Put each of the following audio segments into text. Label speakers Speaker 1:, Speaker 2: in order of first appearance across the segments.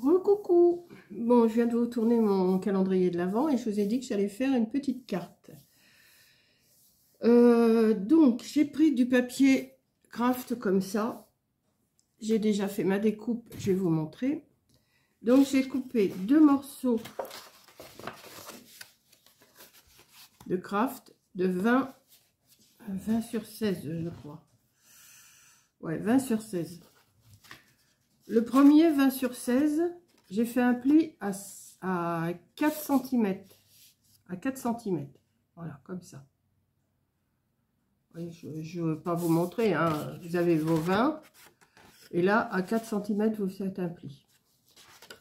Speaker 1: Recoucou. Bon, je viens de vous tourner mon calendrier de l'Avent et je vous ai dit que j'allais faire une petite carte. Donc, j'ai pris du papier craft comme ça. J'ai déjà fait ma découpe, je vais vous montrer. Donc, j'ai coupé 2 morceaux de craft de 20 sur 16, je crois. Ouais, 20 sur 16. Le premier 20 sur 16, j'ai fait un pli à 4 cm. À 4 cm. Voilà, comme ça. Oui, je ne veux pas vous montrer, hein. Vous avez vos 20. Et là, à 4 cm, vous faites un pli.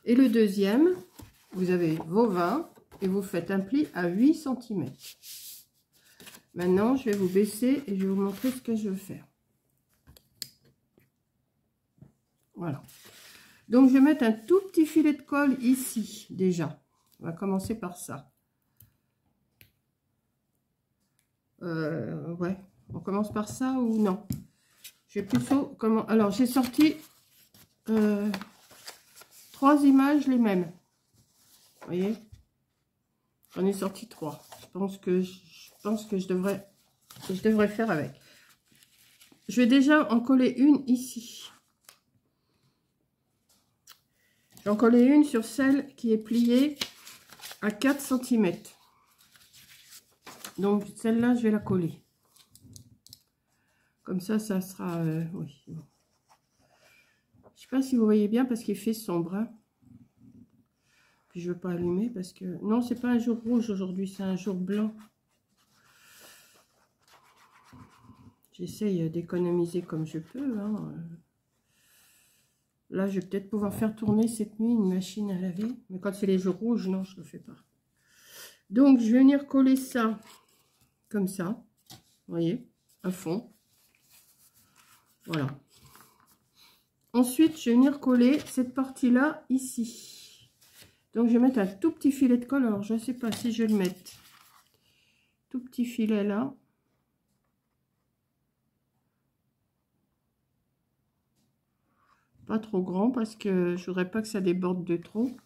Speaker 1: Et le deuxième, vous avez vos 20 et vous faites un pli à 8 cm. Maintenant, je vais vous baisser et je vais vous montrer ce que je veux faire. Voilà. Donc, je vais mettre un tout petit filet de colle ici, déjà. On va commencer par ça. Ouais, on commence par ça ou non? Je vais plutôt... comment... Alors, j'ai sorti 3 images les mêmes. Vous voyez? J'en ai sorti 3. Je pense que je devrais faire avec. Je vais déjà en coller une ici. J'en coller une sur celle qui est pliée à 4 cm. Donc celle-là, je vais la coller. Comme ça, ça sera... oui. Bon. Je sais pas si vous voyez bien parce qu'il fait sombre. Hein. Puis je veux pas allumer parce que... Non, c'est pas un jour rouge aujourd'hui, c'est un jour blanc. J'essaye d'économiser comme je peux. Hein. Là, je vais peut-être pouvoir faire tourner cette nuit une machine à laver. Mais quand c'est les jours rouges, non, je ne le fais pas. Donc, je vais venir coller ça comme ça. Vous voyez, à fond. Voilà. Ensuite, je vais venir coller cette partie-là ici. Donc, je vais mettre un tout petit filet de colle. Alors, je ne sais pas si je vais le mettre. Tout petit filet là. Pas trop grand parce que je voudrais pas que ça déborde de trop.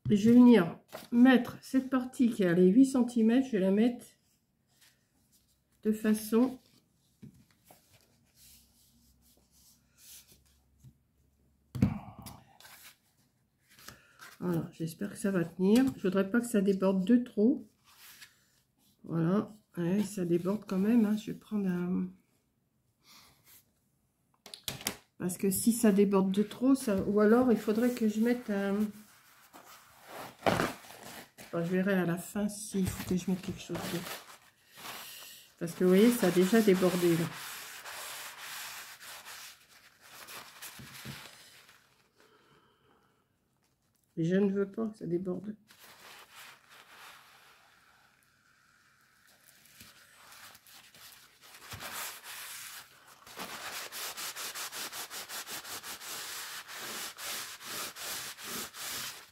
Speaker 1: Et je vais venir mettre cette partie qui a les 8 cm, je vais la mettre de façon voilà, j'espère que ça va tenir. Je voudrais pas que ça déborde de trop. Voilà, ouais, ça déborde quand même, hein. Je vais prendre un... Parce que si ça déborde de trop, ça... ou alors il faudrait que je mette un... Enfin, je verrai à la fin s'il faut que je mette quelque chose d'autre. Parce que vous voyez, ça a déjà débordé là. Et je ne veux pas que ça déborde.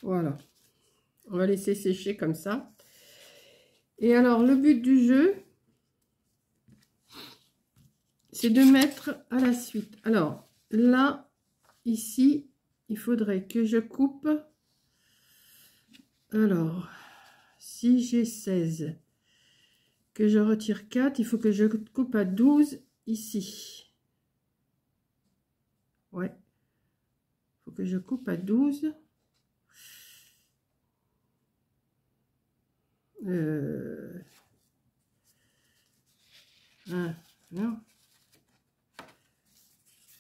Speaker 1: Voilà. On va laisser sécher comme ça. Et alors, le but du jeu, c'est de mettre à la suite. Alors, là, ici, il faudrait que je coupe. Alors, si j'ai 16, que je retire 4, il faut que je coupe à 12 ici. Ouais. Il faut que je coupe à 12. Non.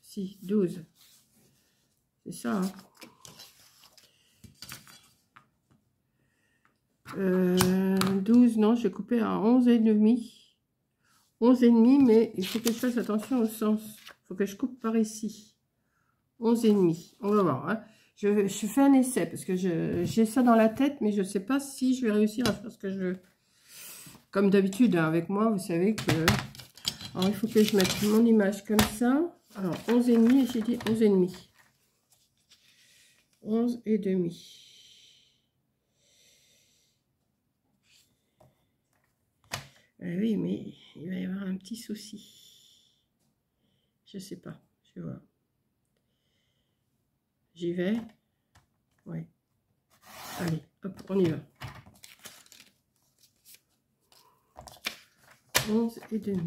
Speaker 1: Si, 12. C'est ça, hein. 12, non, j'ai coupé à 11,5. 11,5, mais il faut que je fasse attention au sens. Il faut que je coupe par ici. 11,5. On va voir. Hein. Je fais un essai parce que j'ai ça dans la tête, mais je ne sais pas si je vais réussir à faire ce que je veux. Comme d'habitude, hein, avec moi, vous savez que... Alors, il faut que je mette mon image comme ça. Alors, 11,5, j'ai dit 11,5. 11,5. Oui, mais il va y avoir un petit souci. Je sais pas. Je vais voir. J'y vais. Ouais. Allez, hop, on y va. 11 et demi.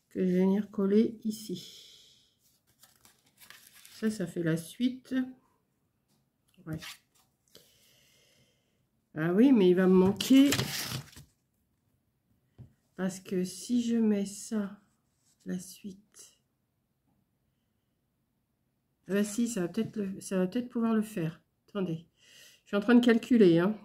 Speaker 1: Que je vais venir coller ici. Ça fait la suite. Ouais. Ah oui, mais il va me manquer. Parce que si je mets ça, la suite. Ah bah si, ça va peut-être pouvoir le faire. Attendez. Je suis en train de calculer, hein.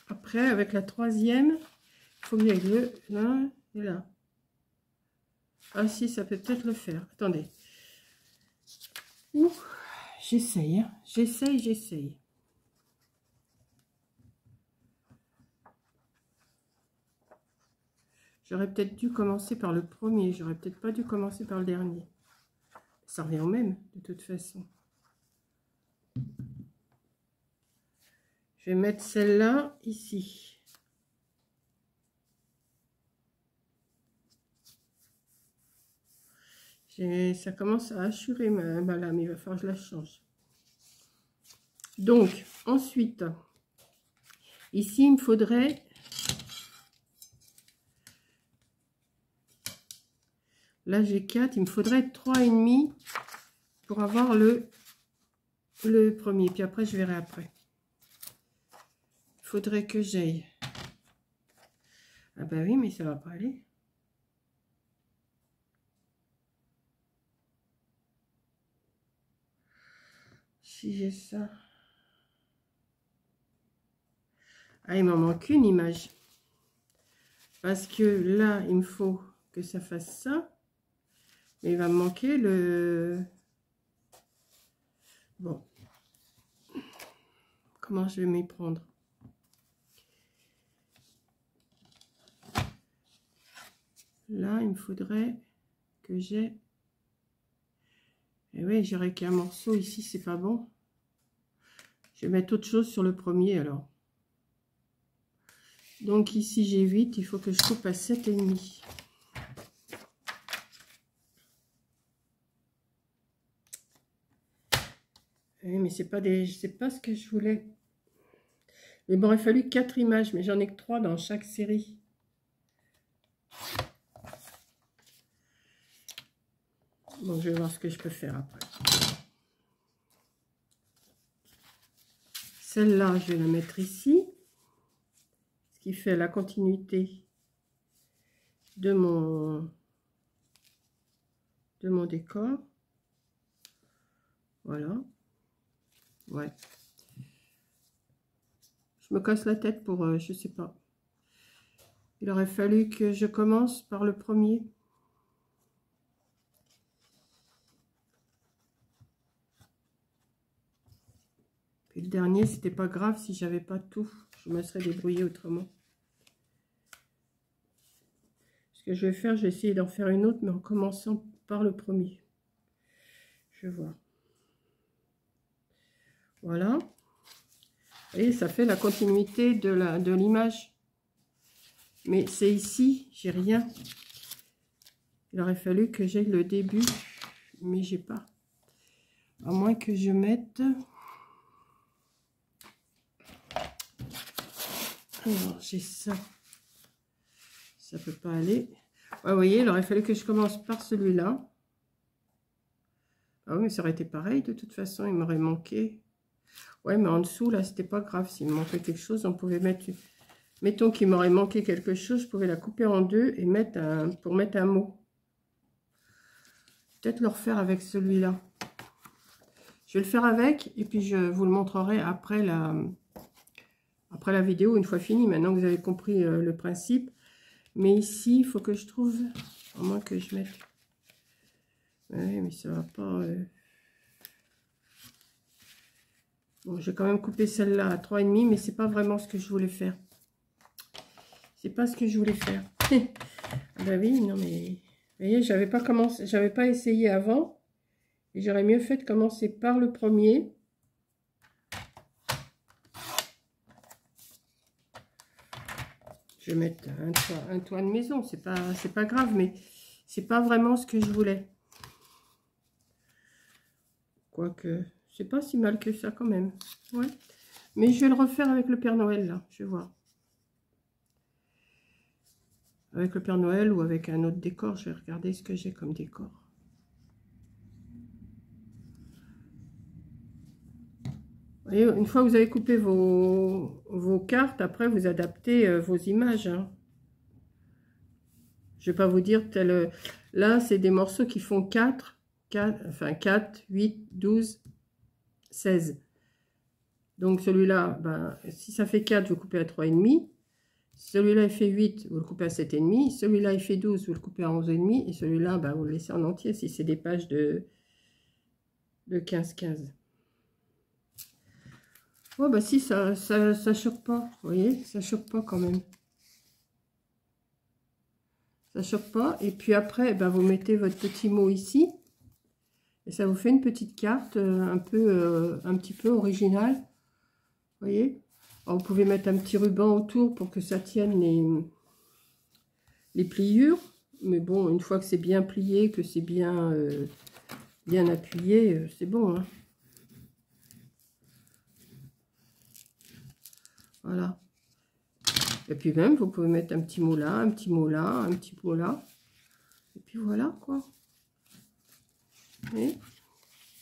Speaker 1: Après, avec la troisième, il faut que j'aille le là et là. Ah si, ça peut peut-être le faire. Attendez. Ouh, j'essaye, hein. J'essaye. J'aurais peut-être dû commencer par le premier. J'aurais peut-être pas dû commencer par le dernier. Ça revient au même, de toute façon. Je vais mettre celle-là ici. Ça commence à assurer ma lame. Il va falloir que je la change. Donc, ensuite, ici, il me faudrait... Là, j'ai 4. Il me faudrait 3,5 pour avoir le premier. Puis après, je verrai après. Il faudrait que j'aille. Ah bah oui, mais ça va pas aller. Si j'ai ça. Ah, il m'en manque une image. Parce que là, il me faut que ça fasse ça. Mais il va me manquer le... Bon. Comment je vais m'y prendre? Là, il me faudrait que j'ai... Et oui, j'aurais qu'un morceau ici, c'est pas bon. Je vais mettre autre chose sur le premier alors. Donc ici, j'ai 8, il faut que je coupe à 7,5. Oui, mais c'est pas ce que je voulais. Il m'aurait fallu 4 images, mais j'en ai que 3 dans chaque série. Bon, je vais voir ce que je peux faire après. Celle-là, je vais la mettre ici. Ce qui fait la continuité de mon décor. Voilà. Ouais. Je me casse la tête pour, je sais pas. Il aurait fallu que je commence par le premier. Puis le dernier, c'était pas grave si j'avais pas tout. Je me serais débrouillée autrement. Ce que je vais faire, je vais essayer d'en faire une autre, mais en commençant par le premier. Je vais voir. Voilà. Et ça fait la continuité de l'image. Mais c'est ici, j'ai rien. Il aurait fallu que j'aie le début, mais j'ai pas. À moins que je mette... Alors, j'ai ça. Ça peut pas aller. Ouais, vous voyez, il aurait fallu que je commence par celui-là. Ah oui, mais ça aurait été pareil, de toute façon, il m'aurait manqué. Ouais, mais en dessous, là, c'était pas grave. S'il me manquait quelque chose, on pouvait mettre... Mettons qu'il m'aurait manqué quelque chose, je pouvais la couper en deux et mettre pour mettre un mot. Peut-être le refaire avec celui-là. Je vais le faire avec, et puis je vous le montrerai après la vidéo, une fois fini. Maintenant que vous avez compris le principe. Mais ici, il faut que je trouve... À moins que je mette... Ouais, mais ça va pas... Bon, j'ai quand même coupé celle-là à 3,5, mais c'est pas vraiment ce que je voulais faire. C'est pas ce que je voulais faire. Ah bah oui, non mais... Vous voyez, j'avais pas essayé avant. Et j'aurais mieux fait de commencer par le premier. Je vais mettre un toit de maison, c'est pas grave, mais c'est pas vraiment ce que je voulais. Quoique, c'est pas si mal que ça quand même. Ouais. Mais je vais le refaire avec le Père Noël, là, je vais voir. Avec le Père Noël ou avec un autre décor, je vais regarder ce que j'ai comme décor. Vous voyez, une fois que vous avez coupé vos cartes, après vous adaptez vos images. Hein. Je ne vais pas vous dire, là c'est des morceaux qui font 4, 8, 12, 16. Donc celui-là, ben, si ça fait 4, vous coupez à 3,5. Celui-là il fait 8, vous le coupez à 7,5. Celui-là il fait 12, vous le coupez à 11,5. Et celui-là, ben, vous le laissez en entier si c'est des pages de 15-15. Oh bah si, ça choque pas, vous voyez, ça choque pas quand même. Ça choque pas. Et puis après, ben, vous mettez votre petit mot ici. Et ça vous fait une petite carte un petit peu originale. Vous voyez. Alors, vous pouvez mettre un petit ruban autour pour que ça tienne les pliures. Mais bon, une fois que c'est bien plié, que c'est bien appuyé, c'est bon. Hein. Voilà. Et puis même, vous pouvez mettre un petit mot là, un petit mot là, un petit mot là. Et puis voilà, quoi. Et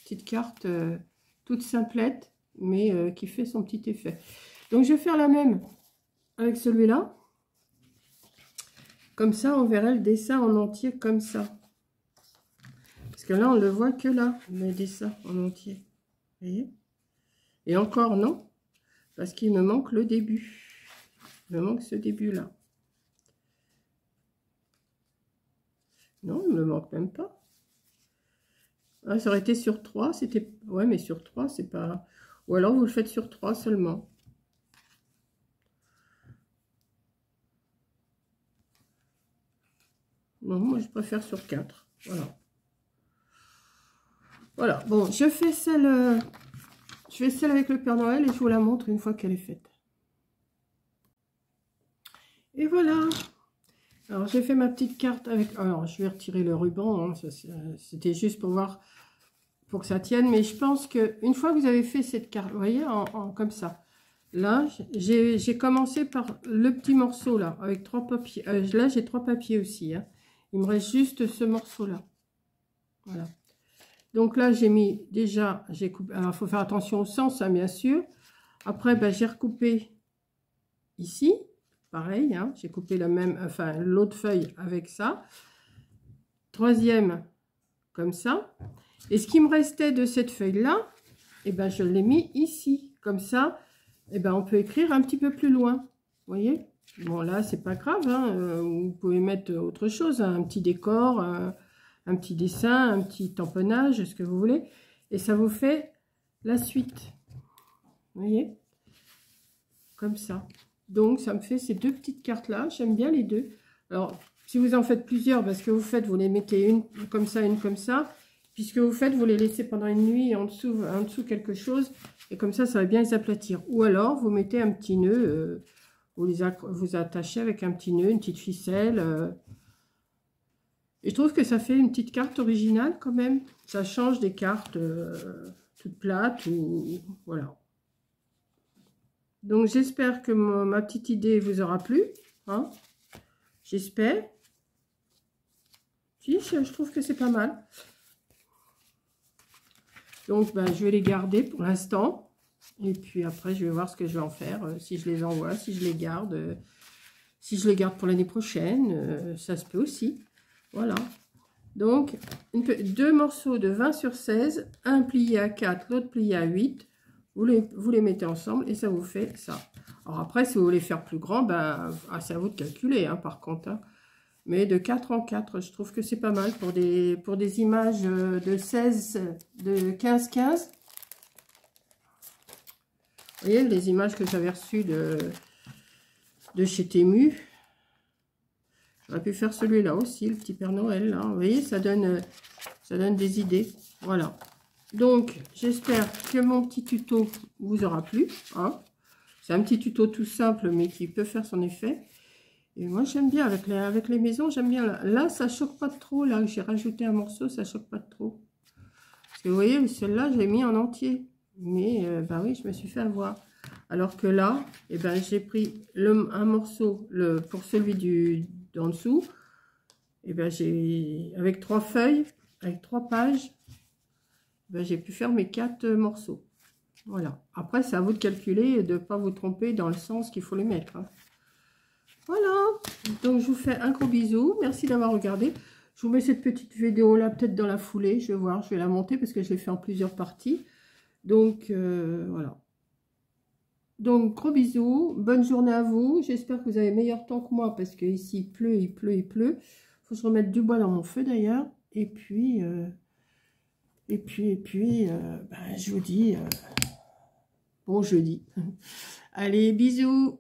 Speaker 1: petite carte toute simplette, mais qui fait son petit effet. Donc, je vais faire la même avec celui-là. Comme ça, on verrait le dessin en entier comme ça. Parce que là, on ne le voit que là, le dessin en entier. Vous voyez? Et encore, non. Parce qu'il me manque le début. Il me manque ce début-là. Non, il ne me manque même pas. Ah, ça aurait été sur 3, c'était... Ouais, mais sur 3, c'est pas... Ou alors, vous le faites sur 3 seulement. Non, moi, je préfère sur 4. Voilà. Voilà. Bon, je fais celle avec le Père Noël et je vous la montre une fois qu'elle est faite. Et voilà. Alors, j'ai fait ma petite carte avec... Alors, je vais retirer le ruban. Hein, c'était juste pour voir, pour que ça tienne. Mais je pense qu'une fois que vous avez fait cette carte, vous voyez, comme ça. Là, j'ai commencé par le petit morceau, là, avec 3 papiers. Là, j'ai 3 papiers aussi. Hein. Il me reste juste ce morceau-là. Voilà. Donc là, j'ai mis déjà... j'ai coupé. Alors, il faut faire attention au sens, hein, bien sûr. Après, ben, j'ai recoupé ici. Pareil, hein, j'ai coupé la même, enfin l'autre feuille avec ça. Troisième, comme ça. Et ce qui me restait de cette feuille-là, eh ben, je l'ai mis ici. Comme ça, eh ben, on peut écrire un petit peu plus loin. Vous voyez? Bon, là, c'est pas grave. Hein, vous pouvez mettre autre chose, hein, un petit décor, un petit dessin, un petit tamponnage, ce que vous voulez. Et ça vous fait la suite. Vous voyez? Comme ça. Donc, ça me fait ces deux petites cartes-là. J'aime bien les deux. Alors, si vous en faites plusieurs, parce que vous faites, vous les mettez une comme ça, une comme ça. Puisque vous faites, vous les laissez pendant une nuit en dessous quelque chose. Et comme ça va bien les aplatir. Ou alors, vous mettez un petit nœud. Vous attachez avec un petit nœud, une petite ficelle. Et je trouve que ça fait une petite carte originale quand même. Ça change des cartes toutes plates. Voilà. Donc, j'espère que ma petite idée vous aura plu. Hein, j'espère. Si, je trouve que c'est pas mal. Donc, ben, je vais les garder pour l'instant. Et puis après, je vais voir ce que je vais en faire. Si je les envoie, si je les garde. Si je les garde pour l'année prochaine, ça se peut aussi. Voilà. Donc, deux morceaux de 20 sur 16. Un plié à 4, l'autre plié à 8. Vous les mettez ensemble et ça vous fait ça. Alors après, si vous voulez faire plus grand, ben, c'est à vous de calculer, hein, par contre. Hein. Mais de 4 en 4, je trouve que c'est pas mal pour des images de 16, de 15-15. Vous voyez, les images que j'avais reçues de chez Temu. J'aurais pu faire celui-là aussi, le petit Père Noël. Là. Vous voyez, ça donne des idées. Voilà. Donc, j'espère que mon petit tuto vous aura plu. Hein. C'est un petit tuto tout simple, mais qui peut faire son effet. Et moi, j'aime bien, avec les maisons, j'aime bien. Là, ça choque pas trop, là, j'ai rajouté un morceau, ça choque pas trop. Parce que vous voyez, celle-là, je l'ai mis en entier. Mais, bah oui, je me suis fait avoir. Alors que là, eh ben, j'ai pris un morceau pour celui d'en dessous. Et ben, avec 3 feuilles, avec 3 pages, ben, j'ai pu faire mes 4 morceaux. Voilà. Après, c'est à vous de calculer et de ne pas vous tromper dans le sens qu'il faut les mettre. Hein. Voilà. Donc, je vous fais un gros bisou. Merci d'avoir regardé. Je vous mets cette petite vidéo-là peut-être dans la foulée. Je vais voir, je vais la monter parce que je l'ai fait en plusieurs parties. Donc, voilà. Donc, gros bisous. Bonne journée à vous. J'espère que vous avez meilleur temps que moi parce qu'ici, il pleut, il pleut, il pleut. Il faut que je remette du bois dans mon feu d'ailleurs. Et puis, ben, je vous dis bon jeudi. Allez, bisous.